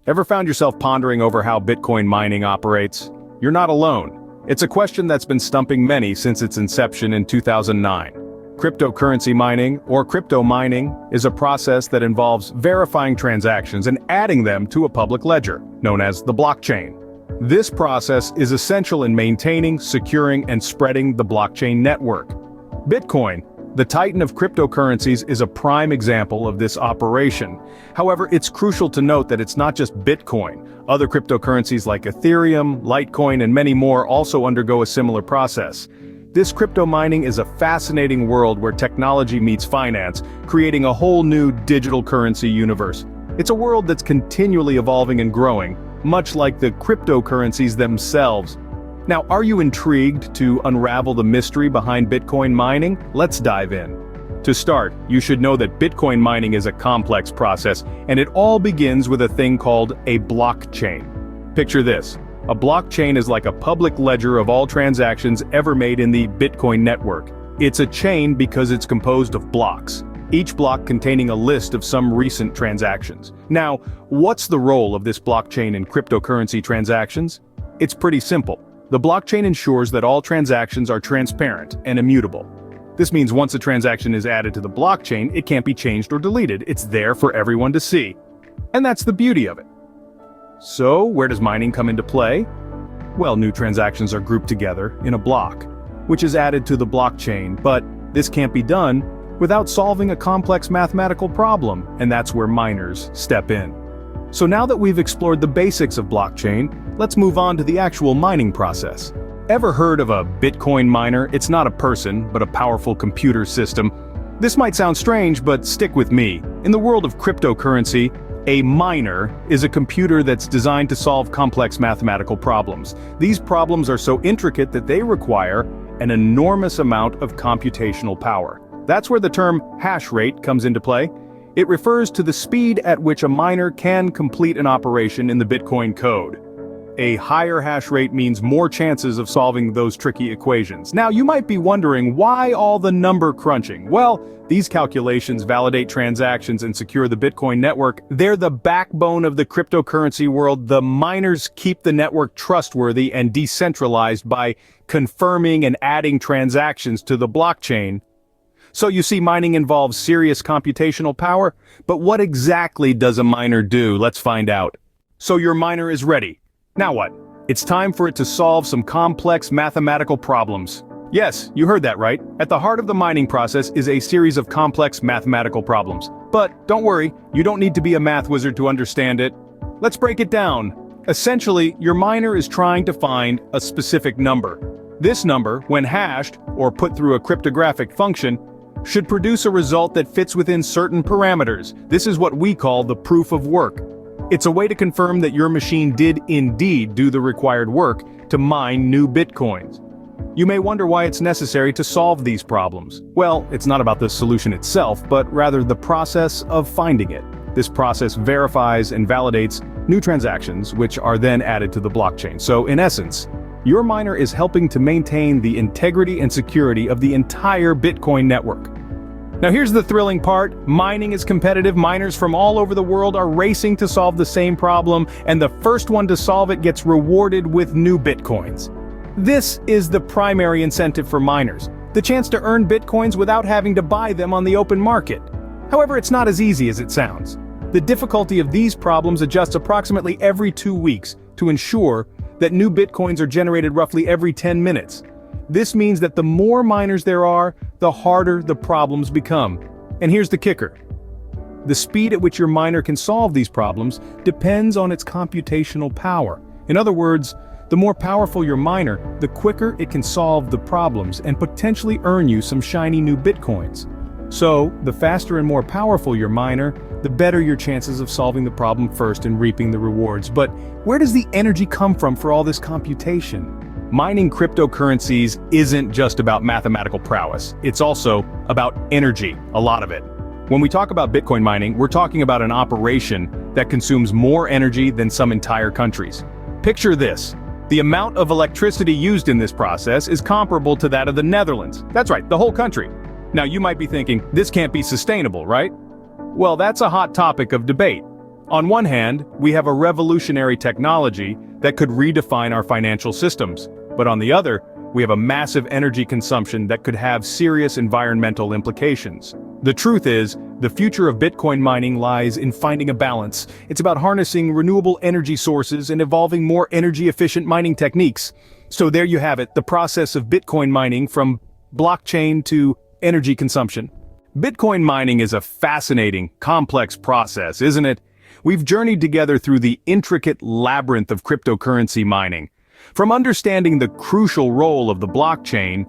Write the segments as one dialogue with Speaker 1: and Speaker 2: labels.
Speaker 1: Ever found yourself pondering over how Bitcoin mining operates? You're not alone. It's a question that's been stumping many since its inception in 2009. Cryptocurrency mining, or crypto mining, is a process that involves verifying transactions and adding them to a public ledger, known as the blockchain. This process is essential in maintaining, securing, and spreading the blockchain network. Bitcoin, the titan of cryptocurrencies, is a prime example of this operation. However, it's crucial to note that it's not just Bitcoin. Other cryptocurrencies like Ethereum, Litecoin, and many more also undergo a similar process. This crypto mining is a fascinating world where technology meets finance, creating a whole new digital currency universe. It's a world that's continually evolving and growing, much like the cryptocurrencies themselves. Now, are you intrigued to unravel the mystery behind Bitcoin mining? Let's dive in. To start, you should know that Bitcoin mining is a complex process, and it all begins with a thing called a blockchain. Picture this. A blockchain is like a public ledger of all transactions ever made in the Bitcoin network. It's a chain because it's composed of blocks, each block containing a list of some recent transactions. Now, what's the role of this blockchain in cryptocurrency transactions? It's pretty simple. The blockchain ensures that all transactions are transparent and immutable. This means once a transaction is added to the blockchain, it can't be changed or deleted. It's there for everyone to see. And that's the beauty of it. So, where does mining come into play? Well, new transactions are grouped together in a block, which is added to the blockchain, but this can't be done without solving a complex mathematical problem, and that's where miners step in. So now that we've explored the basics of blockchain, let's move on to the actual mining process. Ever heard of a Bitcoin miner? It's not a person, but a powerful computer system. This might sound strange, but stick with me. In the world of cryptocurrency, a miner is a computer that's designed to solve complex mathematical problems. These problems are so intricate that they require an enormous amount of computational power. That's where the term hash rate comes into play. It refers to the speed at which a miner can complete an operation in the Bitcoin code. A higher hash rate means more chances of solving those tricky equations. Now, you might be wondering, why all the number crunching? Well, these calculations validate transactions and secure the Bitcoin network. They're the backbone of the cryptocurrency world. The miners keep the network trustworthy and decentralized by confirming and adding transactions to the blockchain. So you see, mining involves serious computational power, but what exactly does a miner do? Let's find out. So your miner is ready. Now what? It's time for it to solve some complex mathematical problems. Yes, you heard that right. At the heart of the mining process is a series of complex mathematical problems. But don't worry, you don't need to be a math wizard to understand it. Let's break it down. Essentially, your miner is trying to find a specific number. This number, when hashed, or put through a cryptographic function, should produce a result that fits within certain parameters. This is what we call the proof of work. It's a way to confirm that your machine did indeed do the required work to mine new bitcoins. You may wonder why it's necessary to solve these problems. Well, it's not about the solution itself, but rather the process of finding it. This process verifies and validates new transactions, which are then added to the blockchain. So, in essence, your miner is helping to maintain the integrity and security of the entire Bitcoin network. Now here's the thrilling part. Mining is competitive. Miners from all over the world are racing to solve the same problem, and the first one to solve it gets rewarded with new bitcoins. This is the primary incentive for miners, the chance to earn bitcoins without having to buy them on the open market. However, it's not as easy as it sounds. The difficulty of these problems adjusts approximately every 2 weeks to ensure that new bitcoins are generated roughly every 10 minutes. This means that the more miners there are, the harder the problems become. And here's the kicker. The speed at which your miner can solve these problems depends on its computational power. In other words, the more powerful your miner, the quicker it can solve the problems and potentially earn you some shiny new bitcoins. So, the faster and more powerful your miner, the better your chances of solving the problem first and reaping the rewards. But where does the energy come from for all this computation? Mining cryptocurrencies isn't just about mathematical prowess. It's also about energy, a lot of it. When we talk about Bitcoin mining, we're talking about an operation that consumes more energy than some entire countries. Picture this. The amount of electricity used in this process is comparable to that of the Netherlands. That's right, the whole country. Now you might be thinking, this can't be sustainable, right? Well, that's a hot topic of debate. On one hand, we have a revolutionary technology that could redefine our financial systems, but on the other, we have a massive energy consumption that could have serious environmental implications. The truth is, the future of Bitcoin mining lies in finding a balance. It's about harnessing renewable energy sources and evolving more energy-efficient mining techniques. So there you have it, the process of Bitcoin mining from blockchain to energy consumption. Bitcoin mining is a fascinating, complex process, isn't it? We've journeyed together through the intricate labyrinth of cryptocurrency mining. From understanding the crucial role of the blockchain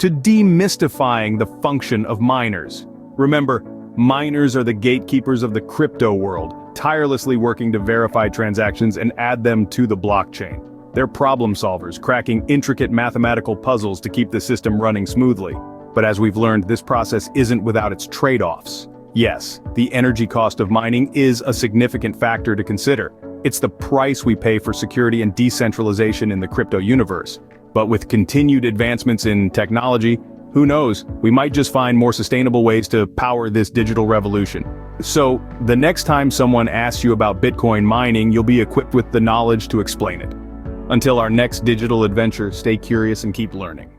Speaker 1: to demystifying the function of miners. Remember, miners are the gatekeepers of the crypto world, tirelessly working to verify transactions and add them to the blockchain. They're problem solvers, cracking intricate mathematical puzzles to keep the system running smoothly. But as we've learned, this process isn't without its trade-offs. Yes, the energy cost of mining is a significant factor to consider. It's the price we pay for security and decentralization in the crypto universe. But with continued advancements in technology, who knows, we might just find more sustainable ways to power this digital revolution. So, the next time someone asks you about Bitcoin mining, you'll be equipped with the knowledge to explain it. Until our next digital adventure, stay curious and keep learning.